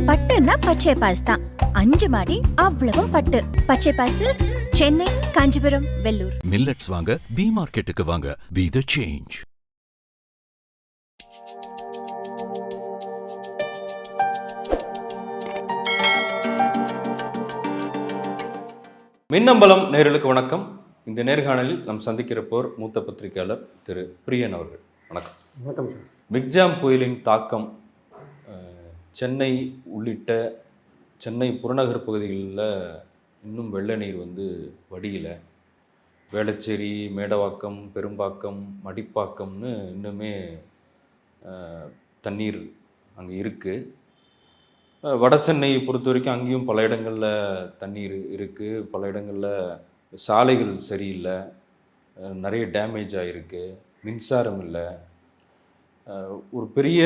பட்டுன்னா பச்சை பாஸ் தான். 5 மாடி அவ்வளவும் பட்டு. Pachaiyappa's silks, Chennai, Kanchipuram, Vellore. Millets வாங்க பி மார்க்கெட்டுக்கு வாங்க. Be the change. மின்னம்பலம் நேயர்களுக்கு வணக்கம். இந்த நேர்காணலில் நாம் சந்திக்கிறப்போர் மூத்த பத்திரிகையாளர் திரு பிரியன் அவர்கள். வணக்கம். வணக்கம் சார். மிக்ஜாம் புயலின் தாக்கம் சென்னை உள்ளிட்ட சென்னை புறநகர் பகுதிகளில் இன்னும் வெள்ள நீர் வடியல. வேளச்சேரி, மேடவாக்கம், பெரும்பாக்கம், மடிப்பாக்கம்னு இன்னுமே தண்ணீர் அங்கே இருக்குது. வட சென்னையை பொறுத்த வரைக்கும் அங்கேயும் பல இடங்களில் தண்ணீர் இருக்குது. பல இடங்களில் சாலைகள் சரியில்லை, நிறைய டேமேஜ் ஆகிருக்கு, மின்சாரம் இல்லை. ஒரு பெரிய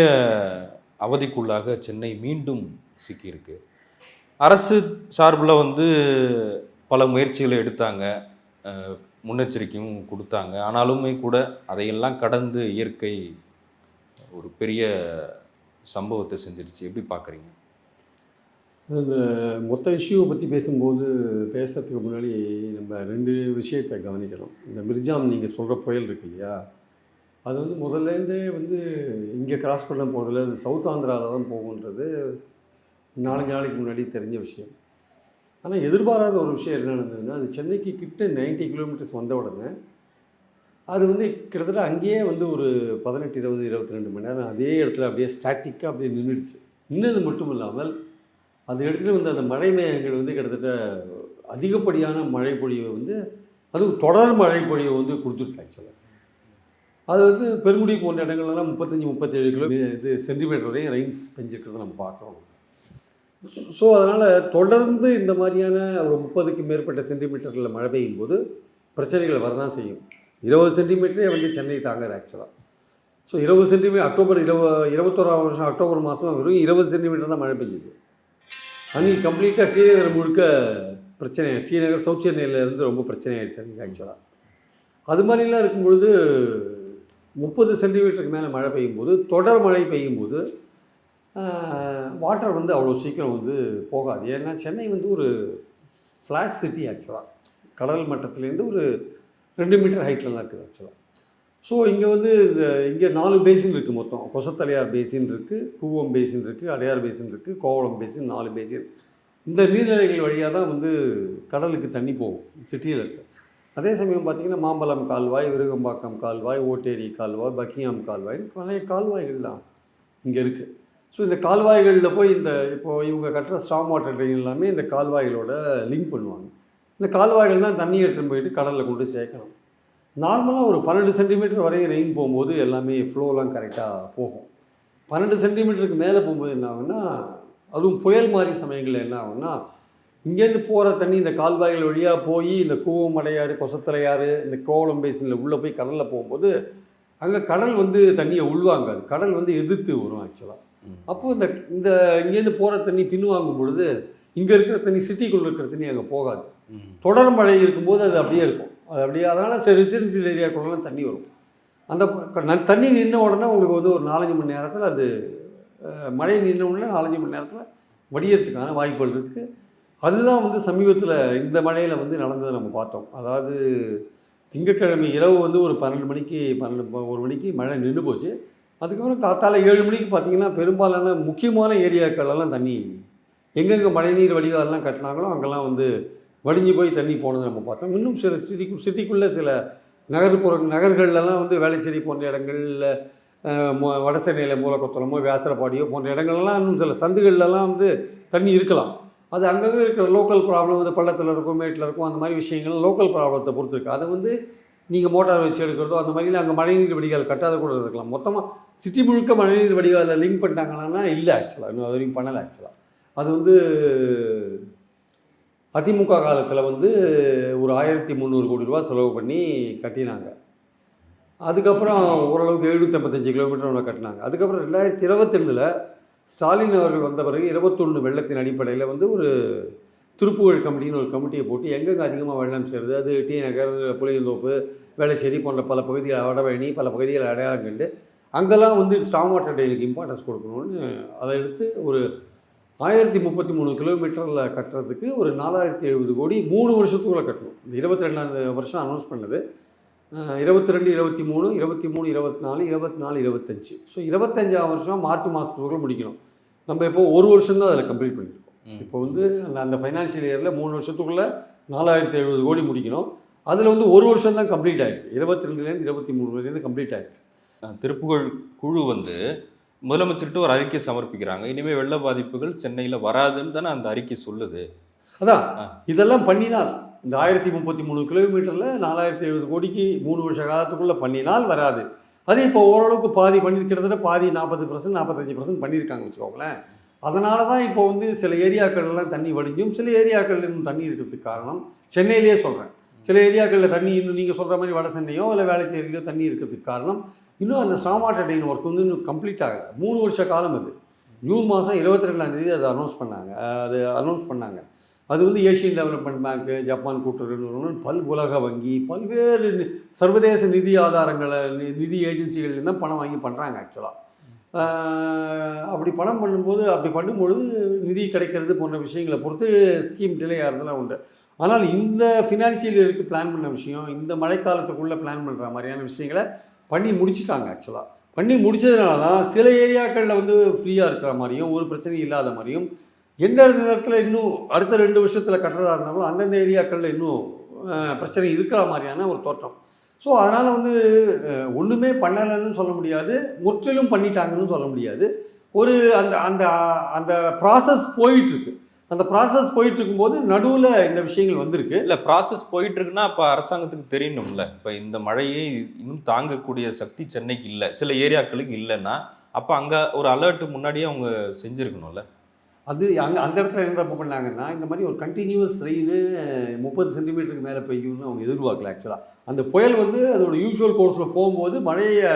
அவதிக்குள்ளாக சென்னை மீண்டும் சிக்கியிருக்கு. அரசு சார்பில் பல முயற்சிகளை எடுத்தாங்க, முன்னெச்சரிக்கையும் கொடுத்தாங்க. ஆனாலுமே கூட அதையெல்லாம் கடந்து இயற்கை ஒரு பெரிய சம்பவத்தை செஞ்சிருச்சு. எப்படி பார்க்குறீங்க? இந்த மொத்த இஷ்யூவை பற்றி பேசுகிறதுக்கு முன்னாடி நம்ம 2 விஷயத்தை கவனிக்கணும். இந்த மிர்ஜாம் நீங்கள் சொல்கிற புயல் இருக்கு இல்லையா, அது முதல்லேருந்தே இங்கே கிராஸ் பண்ண போகிறதுல அது சவுத் ஆந்திராவில் தான் போகுன்றது 4 நாளைக்கு முன்னாடி தெரிஞ்ச விஷயம். ஆனால் எதிர்பாராத ஒரு விஷயம் என்ன நடந்ததுன்னா, அது சென்னைக்கு கிட்ட 90 கிலோமீட்டர்ஸ் வந்த உடனே அது கிட்டத்தட்ட அங்கேயே ஒரு 18, 20, 22 மணி நேரம் அதே இடத்துல அப்படியே ஸ்டாட்டிக்காக அப்படியே நின்றுடுச்சு. நின்னது மட்டும் இல்லாமல் அந்த இடத்துல அந்த மழை மேகங்கள் கிட்டத்தட்ட அதிகப்படியான மழை பொழிவை அதுவும் தொடர் மழை பொழிவை கொடுத்துட்டு ஆக்சுவலாக அது பெருங்குடி போன்ற இடங்கள்லாம் 35-37 கிலோ சென்டிமீட்டர் வரையும் ரெயின்ஸ் பெஞ்சிருக்கிறத நம்ம பார்க்குறோம். ஸோ அதனால் தொடர்ந்து இந்த மாதிரியான ஒரு 30க்கும் மேற்பட்ட சென்டிமீட்டரில் மழை பெய்யும் போது பிரச்சனைகள் வரதான் செய்யும். 20 சென்டிமீட்டரே சென்னை தாங்குது ஆக்சுவலாக. ஸோ 20 சென்டிமீட்டர் அக்டோபர் 21ஆம் வருஷம் அக்டோபர் மாதம் வெறும் 20 சென்டிமீட்டர் தான் மழை பெஞ்சுது. அன்றைக்கி கம்ப்ளீட்டாக டி நகர் முழுக்க பிரச்சனை. டி நகர் சவுத் சென்னையில் ரொம்ப பிரச்சனை ஆகிடுச்சு ஆக்சுவலாக. அது மாதிரிலாம் இருக்கும்பொழுது 30 சென்டிமீட்டருக்கு மேலே மழை பெய்யும்போது, தொடர் மழை பெய்யும்போது வாட்டர் அவ்வளோ சீக்கிரம் போகாது. ஏன்னா சென்னை ஒரு ஃப்ளாட் சிட்டி ஆக்சுவலாக. கடல் மட்டத்துலேருந்து ஒரு 2 மீட்டர் ஹைட்டில் தான் இருக்குது ஆக்சுவலாக. ஸோ இங்கே இங்கே 4 பேசின் இருக்குது மொத்தம். கொசத்தலையார் பேசின் இருக்குது, கூவம் பேசின் இருக்குது, அடையார் பேசின் இருக்குது, கோவளம் பேசின், 4 பேசின். இந்த நீர்நிலைகள் வழியாக தான் கடலுக்கு தண்ணி போகும் சிட்டியில் இருக்குது. அதே சமயம் பார்த்திங்கன்னா மாம்பலம் கால்வாய், விருகம்பாக்கம் கால்வாய், ஓட்டேரி கால்வாய், பக்கியாம் கால்வாய், நிறைய கால்வாய்கள் தான் இங்கே இருக்குது. ஸோ இந்த கால்வாய்களில் போய் இப்போது இவங்க கட்டுற ஸ்டாம் வாட்டர் ட்ரெயின் எல்லாமே இந்த கால்வாய்களோட லிங்க் பண்ணுவாங்க. இந்த கால்வாய்கள் தான் தண்ணி எடுத்துகிட்டு போயிட்டு கடலில் கொண்டு சேர்க்கணும். நார்மலாக ஒரு 12 சென்டிமீட்டர் வரையும் ரெயின் போகும்போது எல்லாமே ஃப்ளோலாம் கரெக்டாக போகும். 12 சென்டிமீட்டருக்கு மேலே போகும்போது என்ன ஆகுன்னா, அதுவும் புயல் மாதிரி சமயங்களில் என்ன ஆகுன்னா, இங்கேருந்து போகிற தண்ணி இந்த கால்வாய்கள் வழியாக போய் இந்த கூவம், அடையாறு, கொசத்தலையாறு, இந்த கோவளம் பேசினில் உள்ளே போய் கடலில் போகும்போது அங்கே கடல் தண்ணியை உள்வாங்காது. கடல் எதிர்த்து வரும் ஆக்சுவலாக. அப்போது இந்த இங்கேருந்து போகிற தண்ணி பின்வாங்கும் பொழுது இங்கே இருக்கிற தண்ணி, சிட்டிக்குள்ளே இருக்கிற தண்ணி அங்கே போகாது. தொடர் மழை இருக்கும்போது அது அப்படியே இருக்கும். அது அப்படியே அதனால் ரெசிடென்சியல் ஏரியாக்குள்ளெல்லாம் தண்ணி வரும். அந்த தண்ணி நின்ன உடனே உங்களுக்கு ஒரு 4-5 மணி நேரத்தில் அது மழை நின்ன உடனே 4-5 மணி நேரத்தில் வடியறதுக்கான வாய்ப்புகள் இருக்குது. அதுதான் சமீபத்தில் இந்த மழையில் நடந்ததை நம்ம பார்த்தோம். அதாவது திங்கட்கிழமை இரவு ஒரு 1 மணிக்கு மழை நின்று போச்சு. அதுக்கப்புறம் காத்தால 7 மணிக்கு பார்த்திங்கன்னா பெரும்பாலான முக்கியமான ஏரியாக்களெல்லாம் தண்ணி, எங்கெங்கே மழைநீர் வடிகாலெலாம் கட்டினாங்களோ அங்கெல்லாம் வடிஞ்சு போய் தண்ணி போனதை நம்ம பார்த்தோம். இன்னும் சில சிட்டிக்குள்ளே சில நகர்களெல்லாம் வேளச்சேரி போன்ற இடங்களில், வட சென்னையில் மூலக்கொத்தலமோ, வியாசரப்பாடியோ போன்ற இடங்கள்லாம் இன்னும் சில சந்துகள்லாம் தண்ணி இருக்கலாம். அது அங்கங்கே இருக்கிற லோக்கல் ப்ராப்ளம், பள்ளத்தில் இருக்கும், மேட்டில் இருக்கும், அந்த மாதிரி விஷயங்கள் லோக்கல் ப்ராப்ளத்தை பொறுத்து இருக்குது. அதை நீங்கள் மோட்டார் வச்சு எடுக்கிறதோ அந்த மாதிரிலாம் அங்கே மழைநீர் வடிகால் கட்டாத கூட இருக்கலாம். மொத்தமாக சிட்டி முழுக்க மழைநீர் வடிகாலில் லிங்க் பண்ணிட்டாங்கன்னா இல்லை ஆக்சுவலாக. இன்னும் அது வரைக்கும் பண்ணலை ஆக்சுவலாக. அது அதிமுக காலத்தில் ஒரு 1300 கோடி ரூபா செலவு பண்ணி கட்டினாங்க. அதுக்கப்புறம் ஓரளவுக்கு 755 கிலோமீட்டர் ஒன்று கட்டினாங்க. அதுக்கப்புறம் 2022 ஸ்டாலின் அவர்கள் வந்த பிறகு 21 வெள்ளத்தின் அடிப்படையில் ஒரு திருப்புகழ் கமிட்டின்னு ஒரு கமிட்டியை போட்டு எங்கெங்கே அதிகமாக வெள்ளம் சேருது, அது டி நகர், புளியந்தோப்பு, வேளச்சேரி போன்ற பல பகுதிகள், வடபழனி பல பகுதிகள் அடையாளம் கண்டு அங்கெல்லாம் ஸ்டாம் வாட்டர் ட்ரெயினுக்கு இம்பார்ட்டன்ஸ் கொடுக்கணும்னு அதை எடுத்து ஒரு 1033 கிலோமீட்டரில் கட்டுறதுக்கு ஒரு 4070 கோடி 3 வருஷத்துக்குள்ளே கட்டணும். இந்த 22ஆம் வருஷம் அனௌன்ஸ் பண்ணது. 22, 23, 23, 24, 24, 25. ஸோ 25ஆம் வருஷம் மார்ச் மாதத்துக்குள்ளே முடிக்கணும். நம்ம இப்போ ஒரு வருஷம் தான் அதில் கம்ப்ளீட் பண்ணியிருக்கோம். இப்போ வந்து அந்த ஃபைனான்ஷியல் இயரில் 3 வருஷத்துக்குள்ளே 4070 கோடி முடிக்கணும். அதில் வந்து ஒரு வருஷம் தான் கம்ப்ளீட் ஆகிருக்கு. 22லேருந்து 23 கம்ப்ளீட் ஆகிருக்கு. திருப்புகழ் குழு வந்து முதலமைச்சர்கிட்ட ஒரு அறிக்கை சமர்ப்பிக்கிறாங்க. இனிமேல் வெள்ள பாதிப்புகள் சென்னையில் வராதுன்னு தானே அந்த அறிக்கை சொல்லுது. அதான் இதெல்லாம் பண்ணினால் இந்த 1033 கிலோமீட்டரில் 4070 கோடிக்கு 3 வருஷ காலத்துக்குள்ளே பண்ணினால் வராது. அது இப்போ ஓரளவுக்கு பாதி கிட்டத்தட்ட பாதி 40%, 45% பண்ணியிருக்காங்க வச்சுக்கோங்களேன். அதனால தான் இப்போ வந்து சில ஏரியாக்கள்லாம் தண்ணி வடிஞ்சும் சில ஏரியாக்கள் இன்னும் தண்ணி இருக்கிறதுக்கு காரணம் சென்னையிலேயே சொல்கிறேன். சில ஏரியாக்களில் தண்ணி இன்னும் நீங்கள் சொல்கிற மாதிரி வட சென்னையோ இல்லை வேளச்சேரியிலையோ தண்ணி இருக்கிறதுக்கு காரணம் இன்னும் அந்த ஸ்டாம் வாட்டர் ட்ரெயின் ஒர்க் வந்து இன்னும் கம்ப்ளீட் ஆகலை. 3 வருஷ காலம் அது. ஜூன் மாதம் 22ஆம் தேதி அதை அனௌன்ஸ் பண்ணாங்க. அது வந்து ஏஷியன் டெவலப்மெண்ட் பேங்க்கு, ஜப்பான் கூட்டுறவு நிறுவனம், உலக வங்கி, பல்வேறு சர்வதேச நிதி ஆதாரங்களை நிதி ஏஜென்சிகள் தான் பணம் வாங்கி பண்ணுறாங்க. ஆக்சுவலாக அப்படி பணம் பண்ணும்பொழுது நிதி கிடைக்கிறது போன்ற விஷயங்களை பொறுத்து ஸ்கீம் டிலே ஆகிறதுலாம் உண்டு. ஆனால் இந்த ஃபினான்ஷியல் இயருக்கு பிளான் பண்ண விஷயம், இந்த மழைக்காலத்துக்குள்ளே பிளான் பண்ணுற மாதிரியான விஷயங்களை பண்ணி முடிச்சுட்டாங்க. ஆக்சுவலாக பண்ணி முடித்ததுனால தான் சில ஏரியாக்களில் வந்து ஃப்ரீயாக இருக்கிற மாதிரியும் ஒரு பிரச்சனையும் இல்லாத மாதிரியும், எந்தெந்த நேரத்தில் இன்னும் அடுத்த 2 வருஷத்தில் கட்டுறதா இருந்தாலும் அந்தந்த ஏரியாக்களில் இன்னும் பிரச்சனை இருக்கிற மாதிரியான ஒரு தோற்றம். ஸோ அதனால் வந்து ஒன்றுமே பண்ணலைன்னு சொல்ல முடியாது, முற்றிலும் பண்ணிட்டாங்கன்னு சொல்ல முடியாது. ஒரு அந்த அந்த அந்த ப்ராசஸ் போயிட்டுருக்கு. அந்த ப்ராசஸ் போயிட்டு இருக்கும்போது நடுவில் இந்த விஷயங்கள் வந்திருக்கு. இல்லை, ப்ராசஸ் போயிட்டு இருக்குன்னா அப்போ அரசாங்கத்துக்கு தெரியணும்ல. இப்போ இந்த மழையை இன்னும் தாங்கக்கூடிய சக்தி சென்னைக்கு இல்லை, சில ஏரியாக்களுக்கு இல்லைன்னா அப்போ அங்கே ஒரு அலர்ட் முன்னாடியே அவங்க செஞ்சுருக்கணும்ல. அது அந்த இடத்துல என்ன தப்பு பண்ணாங்கன்னா, இந்த மாதிரி ஒரு கண்டினியூஸ் ரெயின் 30 சென்டிமீட்டருக்கு மேலே பெய்யும்னு அவங்க எதிர்பார்க்கல. ஆக்சுவலாக அந்த புயல் வந்து அதோட யூஷுவல் கோர்ஸில் போகும்போது மழையை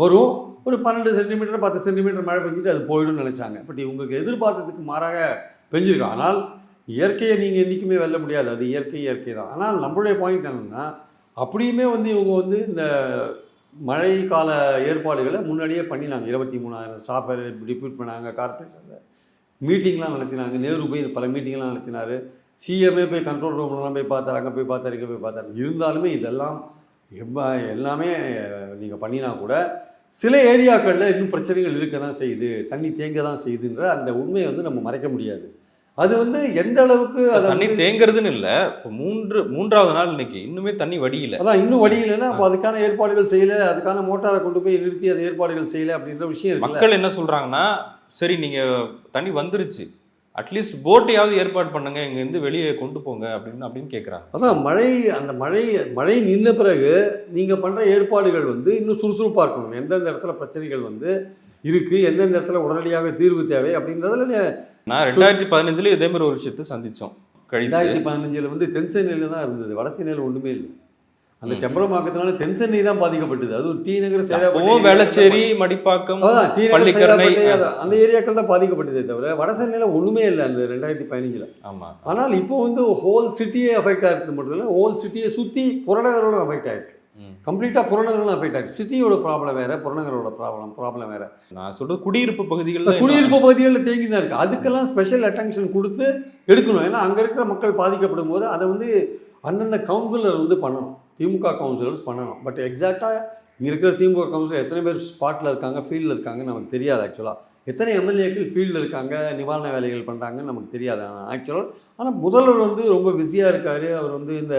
வரும், ஒரு 12 சென்டிமீட்டர் 10 சென்டிமீட்டர் மழை பெஞ்சிட்டு அது போயிடும்னு நினச்சாங்க. பட் இவங்களுக்கு எதிர்பார்த்ததுக்கு மாறாக பெஞ்சிருக்கும். ஆனால் இயற்கையை நீங்கள் என்றைக்குமே வெல்ல முடியாது, அது இயற்கை தான். ஆனால் நம்மளுடைய பாயிண்ட் என்னென்னா, அப்படியுமே வந்து இவங்க வந்து இந்த மழை கால ஏற்பாடுகளை முன்னாடியே பண்ணினாங்க. 23,000 ஸ்டாஃபை டிப்யூட் பண்ணாங்க. கார்பரேஷனில் மீட்டிங்லாம் நடத்தினாங்க. நேரு போய் பல மீட்டிங்லாம் நடத்தினார். சிஎம்ஏ போய் கண்ட்ரோல் ரூம்லாம் போய் பார்த்தார், அங்கே போய் பார்த்தார், இங்கே போய் பார்த்தார். இருந்தாலுமே இதெல்லாம் எல்லாமே நீங்கள் பண்ணினா கூட சில ஏரியாக்களில் இன்னும் பிரச்சனைகள் இருக்க தான் செய்யுது, தண்ணி தேங்க தான் செய்யுதுன்ற அந்த உண்மையை வந்து நம்ம மறைக்க முடியாது. அது வந்து எந்த அளவுக்கு அதை தண்ணி தேங்கிறதுன்னு இல்லை, இப்போ மூன்றாவது நாள் இன்னைக்கு இன்னுமே தண்ணி வடியல. அதான் இன்னும் வடியலைன்னா அப்போ அதுக்கான ஏற்பாடுகள் செய்யலை, அதுக்கான மோட்டாரை கொண்டு போய் நிறுத்தி அதை ஏற்பாடுகள் செய்யலை அப்படின்ற விஷயம் இருக்கு. மக்கள் என்ன சொல்கிறாங்கன்னா, சரி நீங்கள் தண்ணி வந்துருச்சு, அட்லீஸ்ட் போட்டையாவது ஏற்பாடு பண்ணுங்க, இங்கேருந்து வெளியே கொண்டு போங்க அப்படின்னு கேட்குறாங்க. அதான் மழை நின்ற பிறகு நீங்கள் பண்ணுற ஏற்பாடுகள் வந்து இன்னும் சுறுசுறுப்பாக இருக்கணும். எந்தெந்த இடத்துல பிரச்சனைகள் வந்து இருக்குது, எந்தெந்த இடத்துல உடனடியாக தீர்வு தேவை அப்படின்றதுல நான் 2015 இதே மாதிரி ஒரு விஷயத்தை சந்தித்தோம். 2015 வந்து தென் சென்னையில் தான் இருந்தது, வட சென்னையில் ஒன்றுமே இல்லை. அந்த செம்பரமாக்கத்தினால தென் சென்னை தான் பாதிக்கப்பட்டது. அதுவும் டி நகர், வேளச்சேரி, மடிப்பாக்கம், பள்ளிக்கரணை அந்த ஏரியாக்கள் தான் பாதிக்கப்பட்டதே தவிர வட சென்னையில் ஒன்றுமே இல்லை அந்த 2015. ஆமாம். ஆனால் இப்போ வந்து ஹோல் சிட்டியே அஃபெக்ட் ஆகிருக்கு மட்டும் இல்லை, ஹோல் சிட்டியை சுற்றி புறநகரோட அஃபெக்ட் ஆகிருக்கு. கம்ப்ளீட்டாக புறநகரம் அஃபெக்ட் ஆகிருக்கு. சிட்டியோட ப்ராப்ளம் வேறு, புறநகரோட ப்ராப்ளம் வேறு. நான் சொல்கிறது குடியிருப்பு பகுதிகளில் தேங்கி தான் இருக்குது. அதுக்கெல்லாம் ஸ்பெஷல் அட்டென்ஷன் கொடுத்து எடுக்கணும். ஏன்னா அங்கே இருக்கிற மக்கள் பாதிக்கப்படும் போது அதை வந்து அந்தந்த கவுன்சிலர் வந்து பண்ணணும், திமுக கவுன்சிலர்ஸ் பண்ணணும். பட் எக்ஸாக்டாக இங்கே இருக்கிற திமுக கவுன்சிலர் எத்தனை பேர் ஸ்பாட்டில் இருக்காங்க, ஃபீல்டில் இருக்காங்கன்னு நமக்கு தெரியாது. ஆக்சுவலாக எத்தனை எம்எல்ஏக்கள் ஃபீல்டில் இருக்காங்க, நிவாரண வேலைகள் பண்ணுறாங்கன்னு நமக்கு தெரியாது ஆக்சுவலாக. ஆனால் முதல்வர் வந்து ரொம்ப பிஸியாக இருக்கார், அவர் வந்து இந்த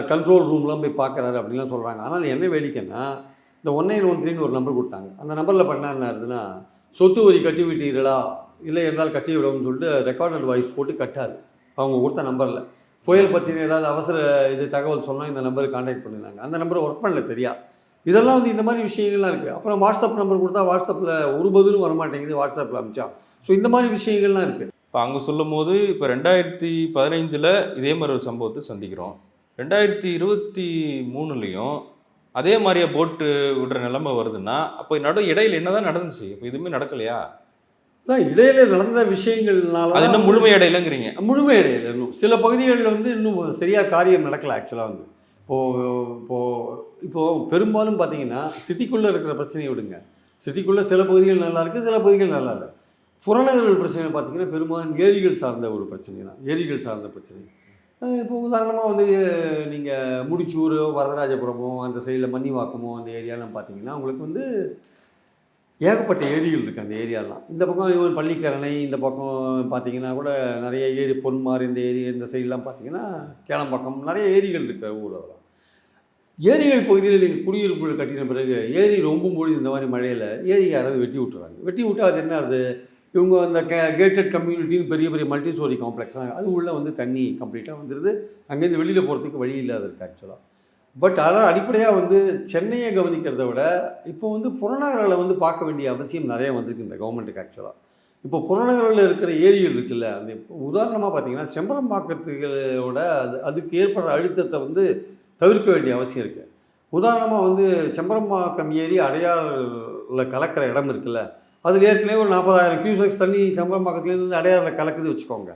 கண்ட்ரோல் ரூம்லாம் போய் பார்க்குறாரு அப்படின்லாம் சொல்கிறாங்க. ஆனால் என்ன வேடிக்கைன்னா, இந்த 1913 ஒரு நம்பர் கொடுத்தாங்க. அந்த நம்பரில் பண்ணாருன்னா, சொத்து வரி கட்டி விட்டீர்களா, இல்லை இருந்தால் கட்டி விடவும்னு சொல்லிட்டு ரெக்கார்டட் வாய்ஸ் போட்டு கட்டாது அவங்க கொடுத்த நம்பரில். புயல் பற்றின ஏதாவது அவசர தகவல் சொன்னால் இந்த நம்பருக்கு கான்டாக்ட் பண்ணினாங்க. அந்த நம்பர் ஒர்க் பண்ணல சரியா. இதெல்லாம் வந்து இந்த மாதிரி விஷயங்கள்லாம் இருக்குது. அப்புறம் வாட்ஸ்அப் நம்பர் கொடுத்தா வாட்ஸ்அப்பில் ஒரு பதிலும் வரமாட்டேங்குது, வாட்ஸ்அப்பில் அனுப்பிச்சா. ஸோ இந்த மாதிரி விஷயங்கள்லாம் இருக்குது. இப்போ அங்கே சொல்லும் போது இப்போ 2015 இதே மாதிரி ஒரு சம்பவத்தை சந்திக்கிறோம். 2023 அதே மாதிரியே போட்டு விடுற நிலைமை வருதுன்னா அப்போ இடையில என்னதான் நடந்துச்சு? இப்போ எதுவுமே நடக்கலையா? தான் இடையில நடந்த விஷயங்கள்னால அது இன்னும் முழுமையடையலைங்கிறீங்க? முழுமையடையலை. இன்னும் சில பகுதிகளில் வந்து இன்னும் சரியாக காரியம் நடக்கலை. ஆக்சுவலாக வந்து இப்போது பெரும்பாலும் பார்த்தீங்கன்னா சிட்டிக்குள்ளே இருக்கிற பிரச்சனையை விடுங்க, சிட்டிக்குள்ளே சில பகுதிகள் நல்லா இருக்குது, சில பகுதிகள் நல்லா இல்லை. புறநகர்கள் பிரச்சனை பார்த்திங்கன்னா பெரும்பாலும் ஏரிகள் சார்ந்த ஒரு பிரச்சனை தான், ஏரிகள் சார்ந்த பிரச்சனை. இப்போ உதாரணமாக வந்து நீங்கள் முடிச்சூர், வரதராஜபுரமோ, அந்த சைடில் மன்னிவாக்கமோ அந்த ஏரியாலாம் பார்த்தீங்கன்னா உங்களுக்கு வந்து ஏகப்பட்ட ஏரிகள் இருக்குது அந்த ஏரியாலாம். இந்த பக்கம் இவன் பள்ளிக்கரணை, இந்த பக்கம் பார்த்தீங்கன்னா கூட நிறைய ஏரி, பொன்மார், இந்த ஏரி, இந்த சைடெலாம் பார்த்தீங்கன்னா கேளம்பாக்கம், நிறைய ஏரிகள் இருக்கிற ஊர். அதெல்லாம் ஏரிகள் பகுதியில் நீங்கள் குடியிருப்புகள் கட்டின பிறகு ஏரி ரொம்பும் பொழுது இந்த மாதிரி மழையில் ஏரி யாராவது வெட்டி விட்டுறாங்க. வெட்டி விட்டால் அது என்ன ஆகுது, இவங்க அந்த கேட்டட் கம்யூனிட்டின்னு பெரிய பெரிய மல்டி ஸ்டோரி காம்ப்ளெக்ஸ்லாம் அது உள்ளே வந்து தண்ணி கம்ப்ளீட்டாக வந்துடுது. அங்கேருந்து வெளியில் போகிறதுக்கு வழி இல்லாத இருக்குது ஆக்சுவலாக. பட் அதான் அடிப்படையாக வந்து சென்னையை கவனிக்கிறத விட இப்போ வந்து புறநகர்களை வந்து பார்க்க வேண்டிய அவசியம் நிறைய வந்திருக்கு இந்த கவர்மெண்ட்டுக்கு ஆக்சுவலாக. இப்போ புறநகரில் இருக்கிற ஏரிகள் இருக்குல்ல, அந்த இப்போ உதாரணமாக பார்த்தீங்கன்னா செம்பரம்பாக்கத்துகளோட அதுக்கு ஏற்படுற அழுத்தத்தை வந்து தவிர்க்க வேண்டிய அவசியம் இருக்குது. உதாரணமாக வந்து செம்பரம்பாக்கம் ஏரி அடையாறில் கலக்கிற இடம் இருக்குல்ல, அதில் ஏற்கனவே ஒரு 40,000 கியூசெக்ஸ் தண்ணி செம்பரம்பாக்கத்துலேருந்து அடையாறில் கலக்குது வச்சுக்கோங்க.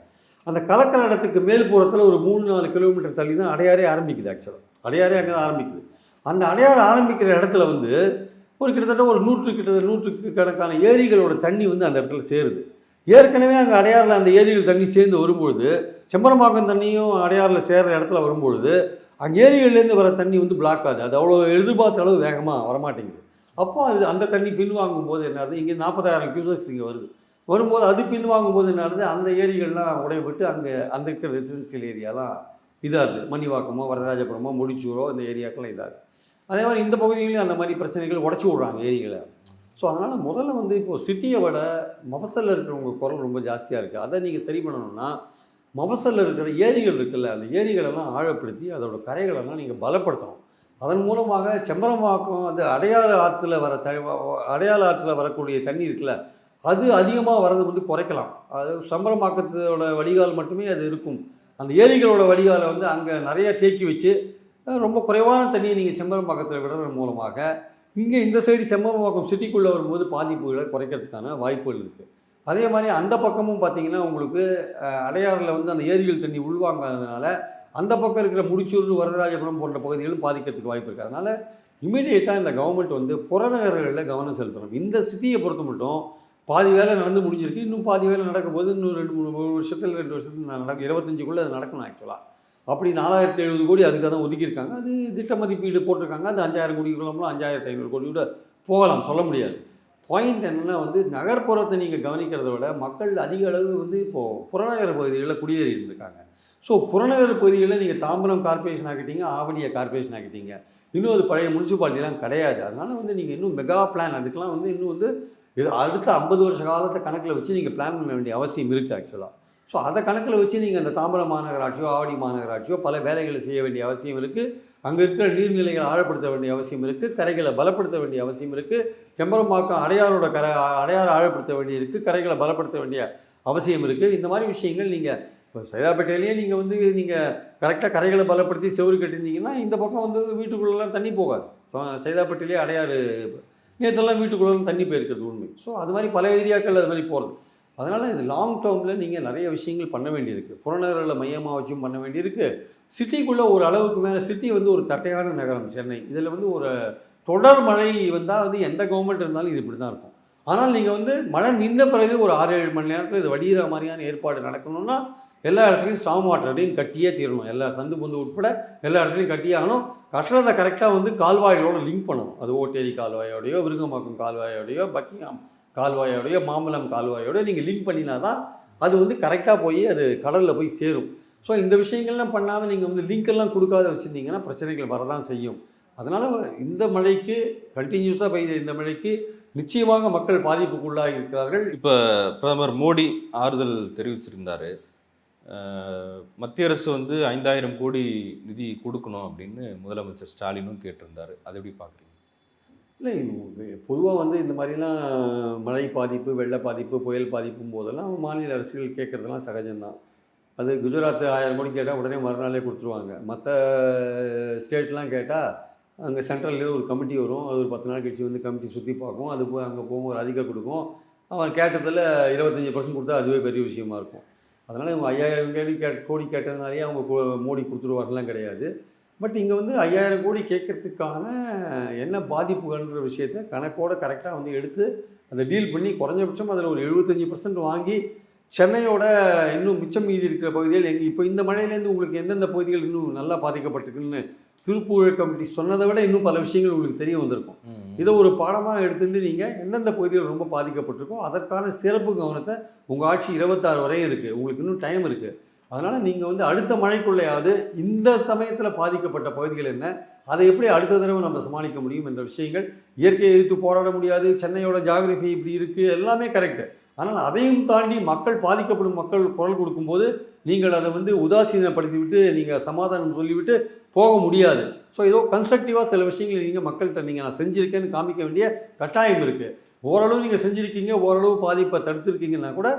அந்த கலக்கிற இடத்துக்கு மேல்புறத்தில் ஒரு 3-4 கிலோமீட்டர் தள்ளி தான் அடையாறே ஆரம்பிக்குது ஆக்சுவலாக. அடையாறே அங்கே தான் ஆரம்பிக்குது. அந்த அடையாறு ஆரம்பிக்கிற இடத்துல வந்து ஒரு கிட்டத்தட்ட ஒரு 100 கணக்கான ஏரிகளோட தண்ணி வந்து அந்த இடத்துல சேருது. ஏற்கனவே அங்கே அடையாறில் அந்த ஏரிகள் தண்ணி சேர்ந்து வரும்பொழுது, செம்பரம்பாக்கம் தண்ணியும் அடையாறில் சேர்கிற இடத்துல வரும்பொழுது அங்கே ஏரிகள்லேருந்து வர தண்ணி வந்து பிளாக் ஆகுது. அது அவ்வளோ எதிர்பார்த்த அளவு வேகமாக வரமாட்டேங்குது. அப்போ அது அந்த தண்ணி பின்வாங்கும் போது என்ன ஆகுது, இங்கே 40,000 கியூசெக்ஸ் இங்கே வரும்போது அது பின்வாங்கும் போது என்ன ஆகுது, அந்த ஏரிகள்லாம் உடையப்பட்டு அங்கே அந்த இருக்கிற ரெசிடென்ஷியல் ஏரியாலாம் இதாகுது. மணிவாக்கமோ, வரதராஜபுரமோ, முடிச்சூரோ இந்த ஏரியாக்கெல்லாம் இதாகுது. அதே மாதிரி இந்த பகுதியிலையும் அந்த மாதிரி பிரச்சனைகள் உடச்சி விட்றாங்க ஏரிகளை. ஸோ அதனால் முதல்ல வந்து இப்போது சிட்டியை விட மஃபசலில் இருக்கிறவங்க குரல் ரொம்ப ஜாஸ்தியாக இருக்குது. அதை நீங்கள் சரி பண்ணணும்னா மஃபசலில் இருக்கிற ஏரிகள் இருக்குல்ல, அந்த ஏரிகளெல்லாம் ஆழப்படுத்தி அதோட கரைகளெல்லாம் நீங்கள் பலப்படுத்தணும். அதன் மூலமாக செம்பரம்பாக்கம் அந்த அடையாறு ஆற்றுல வரக்கூடிய தண்ணி இருக்குல்ல, அது அதிகமாக வர்றது வந்து குறைக்கலாம். அது செம்பரம்பாக்கத்தோட வடிகால் மட்டுமே அது இருக்கும். அந்த ஏரிகளோட வடிகாலை வந்து அங்கே நிறைய தேக்கி வச்சு ரொம்ப குறைவான தண்ணியை நீங்கள் செம்பரம்பாக்கத்தில் விடுறதன் மூலமாக இங்கே இந்த சைடு செம்பரம்பாக்கம் சிட்டிக்குள்ளே வரும்போது பாதிப்புகளை குறைக்கிறதுக்கான வாய்ப்புகள் இருக்குது. அதே மாதிரி அந்த பக்கமும் பார்த்திங்கன்னா உங்களுக்கு அடையாறில் வந்து அந்த ஏரிகள் தண்ணி உள்வாங்காததுனால அந்த பக்கம் இருக்கிற முடிச்சூர், வரதராஜபுரம் போன்ற பகுதிகளும் பாதிக்கிறதுக்கு வாய்ப்பு இருக்குது. அதனால் இமீடியட்டாக இந்த கவர்மெண்ட் வந்து புறநகர்களில் கவனம் செலுத்தணும். இந்த சிட்டியை பொறுத்த மட்டும் பாதி வேலை நடந்து முடிஞ்சிருக்கு, இன்னும் பாதி வேலை நடக்கும் போது இன்னும் 2 வருஷத்தில் நடக்கும். 25க்குள்ளே அது நடக்கணும் ஆக்சுவலாக. அப்படி 4070 கோடி அதுக்காக தான் ஒதுக்கியிருக்காங்க. அது திட்ட மதிப்பீடு போட்டிருக்காங்க. அது 5000 கோடிக்குள்ளே 5500 கோடி கூட போகலாம், சொல்ல முடியாது. பாயிண்ட் என்னென்னா வந்து நகர்ப்புறத்தை நீங்கள் கவனிக்கிறத விட மக்கள் அதிக அளவு வந்து இப்போது புறநகர் பகுதிகளில் குடியேறி இருந்திருக்காங்க. ஸோ புறநகர் பகுதிகளில் நீங்கள் தாம்பரம் கார்பரேஷன் ஆக்கிட்டீங்க, ஆவணியை கார்பரேஷன் ஆக்கிட்டீங்க. இன்னும் அது பழைய முனிசிபாலிட்டிலாம் கிடையாது. அதனால் வந்து நீங்கள் இன்னும் மெகா பிளான் அதுக்கெலாம் வந்து இன்னும் வந்து அடுத்த 50 வருஷ காலத்தை கணக்கில் வச்சு நீங்கள் பிளான் பண்ண வேண்டிய அவசியம் இருக்குது ஆக்சுவலாக. ஸோ அதை கணக்கில் வச்சு நீங்கள் அந்த தாம்பரம் மாநகராட்சியோ, ஆவடி மாநகராட்சியோ பல வேலைகளை செய்ய வேண்டிய அவசியம் இருக்குது. அங்கே இருக்கிற நீர்நிலைகளை ஆழப்படுத்த வேண்டிய அவசியம் இருக்குது. கரைகளை பலப்படுத்த வேண்டிய அவசியம் இருக்குது. செம்பரம்பாக்கம் அடையாறு ஆழப்படுத்த வேண்டிய இருக்குது. கரைகளை பலப்படுத்த வேண்டிய அவசியம் இருக்குது. இந்த மாதிரி விஷயங்கள் நீங்கள் இப்போ சைதாப்பேட்டையிலேயே நீங்கள் வந்து நீங்கள் கரெக்டாக கரைகளை பலப்படுத்தி செவுறு கட்டியிருந்தீங்கன்னா இந்த பக்கம் வந்து வீட்டுக்குள்ளெல்லாம் தண்ணி போகாது. சைதாப்பேட்டையிலேயே அடையாறு நேற்றெல்லாம் வீட்டுக்குள்ளே தண்ணி போயிருக்கிறது உண்மை. ஸோ அது மாதிரி பல ஏரியாக்கள் அது மாதிரி போகிறது. அதனால் இது லாங் டேர்மில் நீங்கள் நிறைய விஷயங்கள் பண்ண வேண்டியிருக்கு. புறநகரில் மையமாக வச்சும் பண்ண வேண்டியிருக்கு. சிட்டிக்குள்ளே ஒரு அளவுக்கு மேலே சிட்டி வந்து ஒரு தட்டையான நகரம் சென்னை. இதில் வந்து ஒரு தொடர் மழை வந்தால் வந்து எந்த கவர்மெண்ட் இருந்தாலும் இது இப்படி தான் இருக்கும். ஆனால் நீங்கள் வந்து மழை நின்ற பிறகு ஒரு 6-7 மணி நேரத்தில் இது வடிகிற மாதிரியான ஏற்பாடு நடக்கணும்னா எல்லா இடத்துலையும் ஸ்டாம் வாட்டரையும் கட்டியே தீரணும். எல்லா சந்து பொந்து உட்பட எல்லா இடத்துலையும் கட்டியே ஆகணும். கட்டுறதை கரெக்டாக வந்து கால்வாய்களோடு லிங்க் பண்ணணும். அது ஓட்டேரி கால்வாயோடையோ, விருங்கம்பாக்கம் கால்வாயோடையோ, பக்கிங்ஹாம் கால்வாயோடையோ, மாம்பலம் கால்வாயோட நீங்கள் லிங்க் பண்ணினா தான் அது வந்து கரெக்டாக போய் அது கடலில் போய் சேரும். ஸோ இந்த விஷயங்கள்லாம் பண்ணாமல் நீங்கள் வந்து லிங்க்கெல்லாம் கொடுக்காத வச்சுருந்தீங்கன்னா பிரச்சனைகள் வரதான் செய்யும். அதனால் இந்த மழைக்கு கண்டினியூஸாக பெய்த இந்த மழைக்கு நிச்சயமாக மக்கள் பாதிப்புக்குள்ளாக இருக்கிறார்கள். இப்போ பிரதமர் மோடி ஆறுதல் தெரிவிச்சிருந்தார். மத்திய அரசு வந்து 5000 கோடி நிதி கொடுக்கணும் அப்படின்னு முதலமைச்சர் ஸ்டாலினும் கேட்டிருந்தார். அதை எப்படி பார்க்குறீங்க? இல்லை, பொதுவாக வந்து இந்த மாதிரிலாம் மழை பாதிப்பு, வெள்ள பாதிப்பு, புயல் பாதிப்பும் போதெல்லாம் மாநில அரசுகள் கேட்குறதுலாம் சகஜம்தான். அது குஜராத் 1000 கோடி கேட்டால் உடனே மறுநாளே கொடுத்துருவாங்க. மற்ற ஸ்டேட்லாம் கேட்டால் அங்கே சென்ட்ரல்லேயே ஒரு கமிட்டி வரும். அது ஒரு 10 நாள் கழிச்சு வந்து கமிட்டி சுற்றி பார்க்கும். அது போய் அங்கே போகும்போது அதிகம் கொடுக்கும். அவன் கேட்டதில் 25% கொடுத்தா அதுவே பெரிய விஷயமா இருக்கும். அதனால் இவங்க 5000 கோடி கேட்டதுனாலேயே அவங்க மோடி கொடுத்துருவாங்கலாம் கிடையாது. பட் இங்கே வந்து 5000 கோடி கேட்கறதுக்கான என்ன பாதிப்புகள்ன்ற விஷயத்தை கணக்கோடு கரெக்டாக வந்து எடுத்து அதை டீல் பண்ணி குறைஞ்சபட்சம் அதில் ஒரு 75% வாங்கி சென்னையோட இன்னும் மிச்சம் மீதி இருக்கிற பகுதிகள் இப்போ இந்த மழையிலேருந்து உங்களுக்கு எந்தெந்த பகுதிகள் இன்னும் நல்லா பாதிக்கப்பட்டிருக்குன்னு திருப்பூர் கமிட்டி சொன்னதை விட இன்னும் பல விஷயங்கள் உங்களுக்கு தெரிய வந்திருக்கும். இதை ஒரு பாடமாக எடுத்துட்டு நீங்கள் எந்தெந்த பகுதிகள் ரொம்ப பாதிக்கப்பட்டிருக்கோ அதற்கான சிறப்பு கவனத்தை உங்கள் ஆட்சி 26 வரையும் இருக்குது, உங்களுக்கு இன்னும் டைம் இருக்குது. அதனால் நீங்கள் வந்து அடுத்த மழைக்குள்ளையாவது இந்த சமயத்தில் பாதிக்கப்பட்ட பகுதிகள் என்ன, அதை எப்படி அடுத்த தடவை நம்ம சமாளிக்க முடியும் என்ற விஷயங்கள். இயற்கையை எதிர்த்து போராட முடியாது, சென்னையோட ஜாகிரபி இப்படி இருக்குது, எல்லாமே கரெக்டு. ஆனால் அதையும் தாண்டி மக்கள் பாதிக்கப்படும் மக்கள் குரல் கொடுக்கும்போது நீங்கள் அதை வந்து உதாசீனப்படுத்தி விட்டு நீங்கள் சமாதானம் சொல்லிவிட்டு போக முடியாது. ஸோ ஏதோ கன்ஸ்ட்ரக்டிவாக சில விஷயங்களை நீங்கள் மக்கள்கிட்ட நீங்கள் நான் செஞ்சுருக்கேன்னு காமிக்க வேண்டிய கட்டாயம் இருக்குது. ஓரளவு நீங்கள் செஞ்சுருக்கீங்க, ஓரளவு பாதிப்பை தடுத்துருக்கீங்கன்னா கூட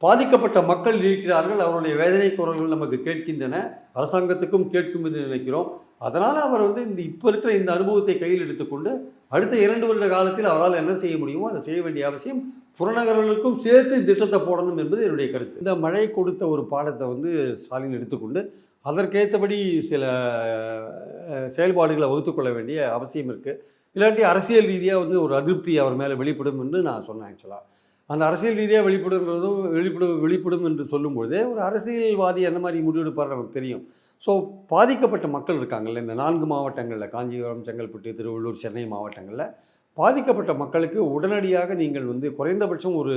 பாதிக்கப்பட்ட மக்கள் இருக்கிறார்கள், அவருடைய வேதனை குரல்கள் நமக்கு கேட்கின்றன, அரசாங்கத்துக்கும் கேட்கும் என்று நினைக்கிறோம். அதனால் அவர் வந்து இப்போ இருக்கிற இந்த அனுபவத்தை கையில் எடுத்துக்கொண்டு அடுத்த 2 வருட காலத்தில் அவரால் என்ன செய்ய முடியுமோ அதை செய்ய வேண்டிய அவசியம். புறநகர்களுக்கும் சேர்த்து திட்டத்தை போடணும் என்பது என்னுடைய கருத்து. இந்த மழை கொடுத்த ஒரு பாடத்தை வந்து ஸ்டாலின் எடுத்துக்கொண்டு அதற்கேற்றபடி சில செயல்பாடுகளை வகுத்துக்கொள்ள வேண்டிய அவசியம் இருக்குது. இல்லாட்டி அரசியல் ரீதியாக வந்து ஒரு அதிருப்தி அவர் மேலே வெளிப்படும் என்று நான் சொன்னேன். ஆக்சுவலாக அந்த அரசியல் ரீதியாக வெளிப்படும் என்று சொல்லும்பொழுதே ஒரு அரசியல்வாதி என்ன மாதிரி முடிவெடுப்பார் நமக்கு தெரியும். ஸோ பாதிக்கப்பட்ட மக்கள் இருக்காங்கல்ல, இந்த 4 மாவட்டங்களில் காஞ்சிபுரம், செங்கல்பட்டு, திருவள்ளூர், சென்னை மாவட்டங்களில் பாதிக்கப்பட்ட மக்களுக்கு உடனடியாக நீங்கள் வந்து குறைந்தபட்சம் ஒரு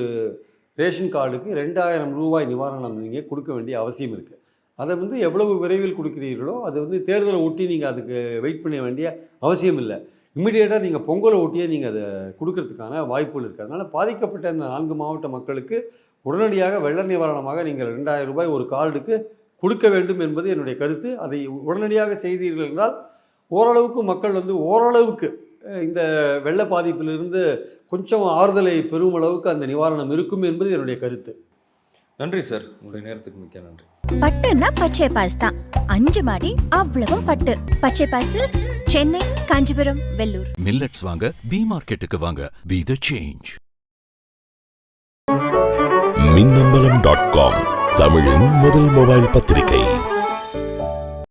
ரேஷன் கார்டுக்கு 2000 ரூபாய் நிவாரணம் நீங்கள் கொடுக்க வேண்டிய அவசியம் இருக்குது. அதை வந்து எவ்வளவு விரைவில் கொடுக்கிறீர்களோ அது வந்து தேர்தலை ஒட்டி நீங்கள் அதுக்கு வெயிட் பண்ண வேண்டிய அவசியம் இல்லை. இம்மிடியேட்டாக நீங்கள் பொங்கலை ஒட்டியே நீங்கள் அதை கொடுக்கறதுக்கான வாய்ப்புகள் இருக்குது. அதனால் பாதிக்கப்பட்ட இந்த 4 மாவட்ட மக்களுக்கு உடனடியாக வெள்ள நிவாரணமாக நீங்கள் 2000 ரூபாய் ஒரு கார்டுக்கு கொடுக்க வேண்டும் என்பது என்னுடைய கருத்து. அதை உடனடியாக செய்தீர்கள் என்றால் ஓரளவுக்கு மக்கள் வந்து ஓரளவுக்கு இந்த வெள்ள பாதிப்பிலிருந்து கொஞ்சம் ஆறுதலை பெறும் அளவுக்கு அந்த நிவாரணம் இருக்கும் என்பது என்னுடைய கருத்து. நன்றி சார், உங்களுடைய நேரத்துக்கு மிக்க நன்றி. பட்டுன்னா பச்சை பாஸ் தான். 5 மாடி அவ்வளவும் பட்டு. Pachaiyappa's silks, Chennai, Kanchipuram, Vellore. Millets வாங்க பி மார்க்கெட்டுக்கு வாங்க. Be the change. மின்னம்பலம்.com தமிழின் முதல் மொபைல் பத்திரிகை.